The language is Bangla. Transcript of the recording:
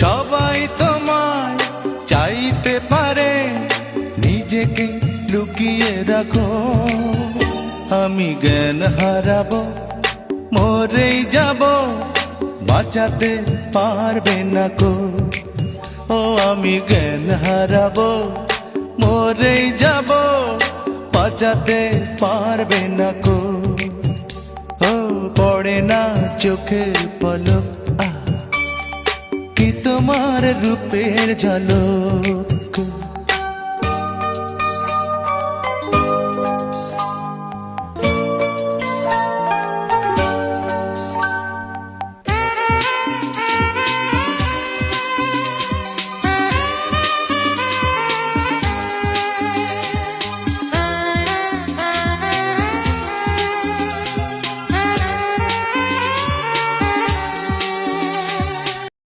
সবাই তোমায় চাইতে পারে, নিজেকে লুকিয়ে রাখো। আমি জ্ঞান হারাবো, মরেই যাব, বাঁচাতে পারবে না কো। ও আমি জ্ঞান হারাবো, মরেই যাব, বাঁচাতে পারবে না কো। ও পড়ে না চোখের পলক, কি তোমার রূপের ঝলক।